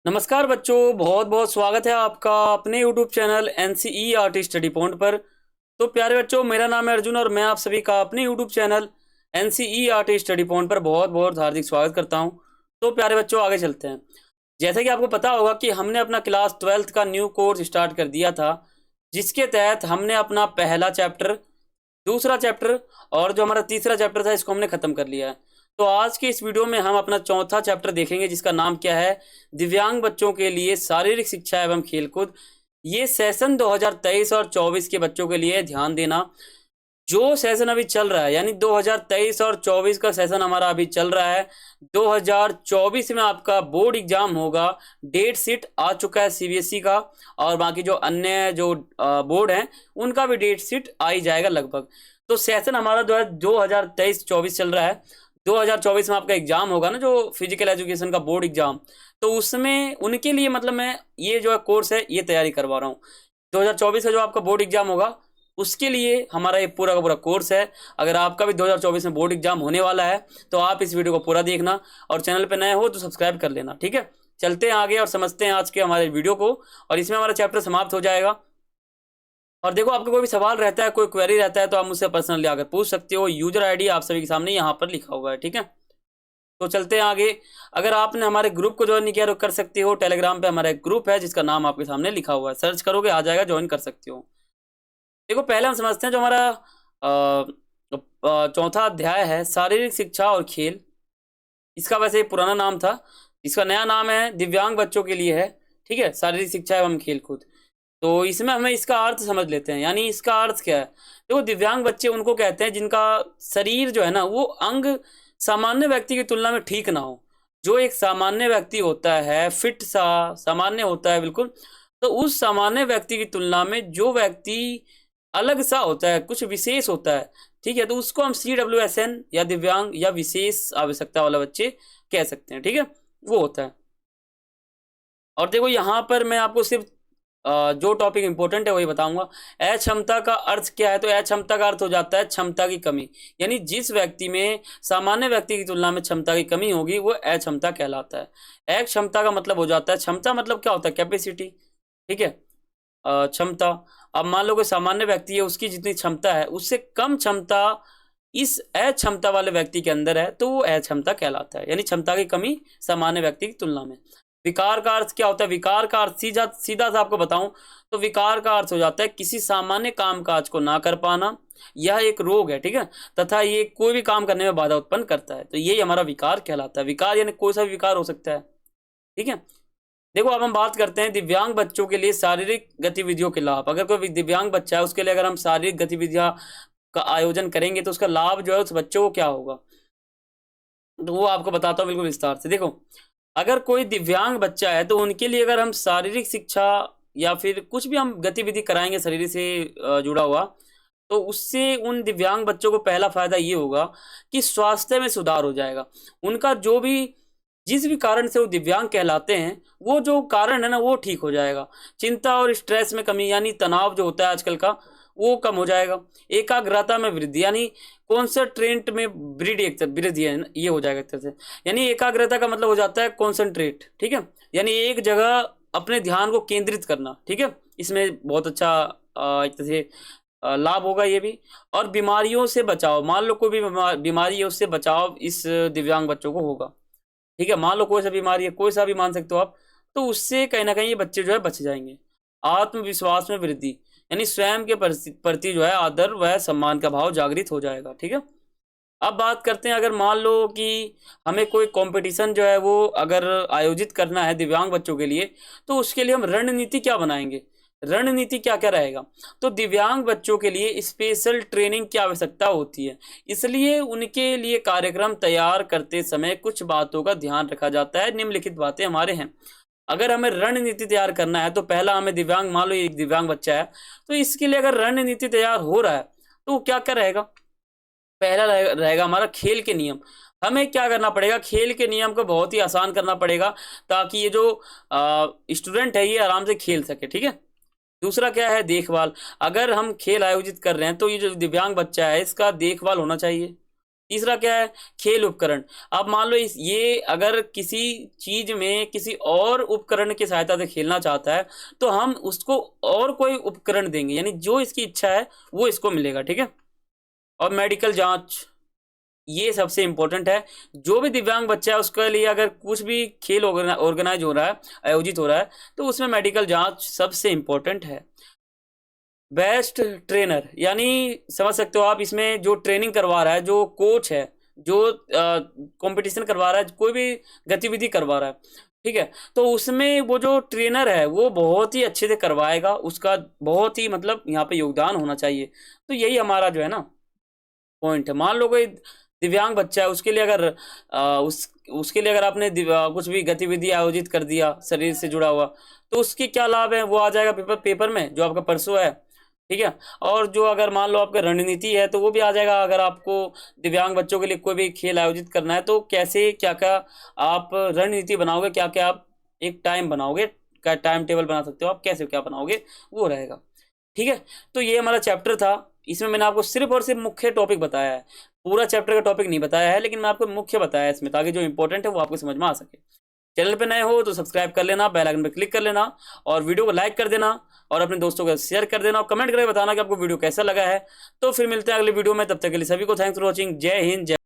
नमस्कार बच्चों, बहुत बहुत स्वागत है आपका अपने YouTube channel NCERT study point पर। तो प्यारे बच्चों, मेरा नाम है अर्जुन और मैं आप सभी का अपने YouTube channel NCERT study point पर बहुत बहुत हार्दिक स्वागत करता हूं। तो प्यारे बच्चों, आगे चलते हैं। जैसे कि आपको पता होगा कि हमने अपना क्लास 12th का न्यू कोर्स स्टार्ट कर दिया था, जिसके तहत हमने अपना पहला चैप्टर, दूसरा चैप्टर और जो हमारा तीसरा चैप्टर था, इसको हमने खत्म कर लिया है। तो आज के इस वीडियो में हम अपना चौथा चैप्टर देखेंगे, जिसका नाम क्या है, दिव्यांग बच्चों के लिए शारीरिक शिक्षा एवं खेलकूद। ये सेशन 2023 और 24 के बच्चों के लिए ध्यान देना। जो सेशन अभी चल रहा है, यानी 2023 और 24 का सेशन हमारा अभी चल रहा है। 2024 में आपका बोर्ड एग्जाम होगा। डेट शीट आ चुका है CBSE का, और बाकी जो अन्य जो बोर्ड हैं उनका भी डेट शीट आ ही जाएगा लगभग। तो सेशन हमारा जो है 2023-24 चल रहा है। 2024 में आपका एग्जाम होगा ना, जो फिजिकल एजुकेशन का बोर्ड एग्जाम। तो उसमें उनके लिए मतलब मैं ये जो है कोर्स है ये तैयारी करवा रहा हूँ। 2024 का जो आपका बोर्ड एग्जाम होगा उसके लिए हमारा ये पूरा का पूरा कोर्स है। अगर आपका भी 2024 में बोर्ड एग्जाम होने वाला है तो आप इस वीडियो को पूरा देखना, और चैनल पे नए हो तो सब्सक्राइब कर लेना। ठीक है, चलते हैं आगे और समझते हैं आज के हमारे वीडियो को, और इसमें हमारा चैप्टर समाप्त हो जाएगा। और देखो, आपका कोई भी सवाल रहता है, कोई क्वेरी रहता है, तो आप मुझसे पर्सनली आकर पूछ सकते हो। यूजर आईडी आप सभी के सामने यहाँ पर लिखा हुआ है। ठीक है, तो चलते हैं आगे। अगर आपने हमारे ग्रुप को ज्वाइन नहीं किया तो कर सकते हो। टेलीग्राम पे हमारा एक ग्रुप है जिसका नाम आपके सामने लिखा हुआ है, सर्च करोगे आ जाएगा, ज्वाइन कर सकते हो। देखो, पहले हम समझते हैं जो हमारा चौथा अध्याय है, शारीरिक शिक्षा और खेल। इसका वैसे पुराना नाम था, इसका नया नाम है दिव्यांग बच्चों के लिए है। ठीक है, शारीरिक शिक्षा एवं खेलकूद। तो इसमें हमें इसका अर्थ समझ लेते हैं, यानी इसका अर्थ क्या है। देखो, दिव्यांग बच्चे उनको कहते हैं जिनका शरीर जो है ना, वो अंग सामान्य व्यक्ति की तुलना में ठीक ना हो। जो एक सामान्य व्यक्ति होता है, फिट सा सामान्य होता है बिल्कुल, तो उस सामान्य व्यक्ति की तुलना में जो व्यक्ति अलग सा होता है, कुछ विशेष होता है, ठीक है, तो उसको हम CWSN या दिव्यांग या विशेष आवश्यकता वाला बच्चे कह सकते हैं। ठीक है, वो होता है। और देखो, यहाँ पर मैं आपको सिर्फ जो टॉपिक इंपॉर्टेंट है वही बताऊंगा। अक्षमता का अर्थ क्या है, तो अक्षमता का अर्थ हो जाता है क्षमता की कमी। यानी जिस व्यक्ति में सामान्य व्यक्ति की तुलना में क्षमता की कमी होगी वो अक्षमता कहलाता है। अक्षमता का मतलब हो जाता है, क्षमता मतलब क्या होता है, कैपेसिटी। ठीक है, क्षमता। अब मान लो कोई सामान्य व्यक्ति है, उसकी जितनी क्षमता है उससे कम क्षमता इस अक्षमता वाले व्यक्ति के अंदर है, तो वो अक्षमता कहलाता है, यानी क्षमता की कमी सामान्य व्यक्ति की तुलना में। विकार का अर्थ क्या होता है, विकार का अर्थ सीधा सीधा सा आपको बताऊं तो विकार का अर्थ हो जाता है किसी सामान्य काम काज को ना कर पाना। यह एक रोग है, ठीक है, तथा ये कोई भी काम करने में बाधा उत्पन्न करता है, तो यही हमारा विकार कहलाता है। विकार यानी कोई सा भी विकार हो सकता है। ठीक है, देखो अब हम बात करते हैं दिव्यांग बच्चों के लिए शारीरिक गतिविधियों के लाभ। अगर कोई दिव्यांग बच्चा है, उसके लिए अगर हम शारीरिक गतिविधियां का आयोजन करेंगे तो उसका लाभ जो है उस बच्चों को क्या होगा, तो वो आपको बताता हूँ बिल्कुल विस्तार से। देखो, अगर कोई दिव्यांग बच्चा है तो उनके लिए अगर हम शारीरिक शिक्षा या फिर कुछ भी हम गतिविधि कराएंगे शरीर से जुड़ा हुआ, तो उससे उन दिव्यांग बच्चों को पहला फायदा ये होगा कि स्वास्थ्य में सुधार हो जाएगा। उनका जो भी जिस भी कारण से वो दिव्यांग कहलाते हैं, वो जो कारण है ना वो ठीक हो जाएगा। चिंता और स्ट्रेस में कमी, यानी तनाव जो होता है आजकल का, वो कम हो जाएगा। एकाग्रता में वृद्धि, यानी कॉन्सेंट्रेट में वृद्धि है, ये हो जाएगा एक तरह से। यानी एकाग्रता का मतलब हो जाता है कॉन्सेंट्रेट। ठीक है, यानी एक जगह अपने ध्यान को केंद्रित करना। ठीक है, इसमें बहुत अच्छा एक तरह से लाभ होगा ये भी। और बीमारियों से बचाव, मान लो कोई भी बीमारी है उससे बचाव इस दिव्यांग बच्चों को होगा। ठीक है, मान लो कोई सा बीमारी है, कोई सा भी मान सकते हो आप, तो उससे कहीं ना कहीं ये बच्चे जो है बच जाएंगे। आत्मविश्वास में वृद्धि, यानी स्वयं के प्रति जो है आदर व सम्मान का भाव जागृत हो जाएगा। ठीक है, अब बात करते हैं, अगर मान लो कि हमें कोई कंपटीशन जो है वो अगर आयोजित करना है दिव्यांग बच्चों के लिए, तो उसके लिए हम रणनीति क्या बनाएंगे, रणनीति क्या क्या रहेगा। तो दिव्यांग बच्चों के लिए स्पेशल ट्रेनिंग की आवश्यकता होती है, इसलिए उनके लिए कार्यक्रम तैयार करते समय कुछ बातों का ध्यान रखा जाता है। निम्नलिखित बातें हमारे हैं। अगर हमें रणनीति तैयार करना है तो पहला हमें दिव्यांग, मान लो एक दिव्यांग बच्चा है, तो इसके लिए अगर रणनीति तैयार हो रहा है तो क्या क्या रहेगा। पहला रहेगा हमारा खेल के नियम। हमें क्या करना पड़ेगा, खेल के नियम को बहुत ही आसान करना पड़ेगा, ताकि ये जो स्टूडेंट है ये आराम से खेल सके। ठीक है, दूसरा क्या है, देखभाल। अगर हम खेल आयोजित कर रहे हैं तो ये जो दिव्यांग बच्चा है इसका देखभाल होना चाहिए। तीसरा क्या है, खेल उपकरण। अब मान लो ये अगर किसी चीज में किसी और उपकरण की सहायता से खेलना चाहता है तो हम उसको और कोई उपकरण देंगे, यानी जो इसकी इच्छा है वो इसको मिलेगा, ठीक है। और मेडिकल जांच, ये सबसे इंपॉर्टेंट है। जो भी दिव्यांग बच्चा है उसके लिए अगर कुछ भी खेल ऑर्गेनाइज हो रहा है, आयोजित हो रहा है, तो उसमें मेडिकल जांच सबसे इंपॉर्टेंट है। बेस्ट ट्रेनर, यानी समझ सकते हो आप, इसमें जो ट्रेनिंग करवा रहा है, जो कोच है, जो कंपटीशन करवा रहा है, कोई भी गतिविधि करवा रहा है, ठीक है, तो उसमें वो जो ट्रेनर है वो बहुत ही अच्छे से करवाएगा, उसका बहुत ही मतलब यहाँ पे योगदान होना चाहिए। तो यही हमारा जो है ना पॉइंट है। मान लो कोई दिव्यांग बच्चा है, उसके लिए अगर उसके लिए अगर आपने कुछ भी गतिविधि आयोजित कर दिया शरीर से जुड़ा हुआ, तो उसके क्या लाभ है वो आ जाएगा पेपर में, जो आपका परसों है, ठीक है। और जो अगर मान लो आपका रणनीति है तो वो भी आ जाएगा। अगर आपको दिव्यांग बच्चों के लिए कोई भी खेल आयोजित करना है तो कैसे क्या क्या आप रणनीति बनाओगे, क्या क्या आप एक टाइम बनाओगे, क्या टाइम टेबल बना सकते हो आप, कैसे क्या बनाओगे, वो रहेगा, ठीक है। तो ये हमारा चैप्टर था। इसमें मैंने आपको सिर्फ और सिर्फ मुख्य टॉपिक बताया है, पूरा चैप्टर का टॉपिक नहीं बताया है, लेकिन मैं आपको मुख्य बताया है इसमें, ताकि जो इंपॉर्टेंट है वो आपको समझ में आ सके। चैनल पे नए हो तो सब्सक्राइब कर लेना, बेल आइकन पे क्लिक कर लेना, और वीडियो को लाइक कर देना, और अपने दोस्तों को शेयर कर देना, और कमेंट करके बताना कि आपको वीडियो कैसा लगा है। तो फिर मिलते हैं अगले वीडियो में, तब तक के लिए सभी को थैंक्स फॉर वॉचिंग। जय हिंद, जय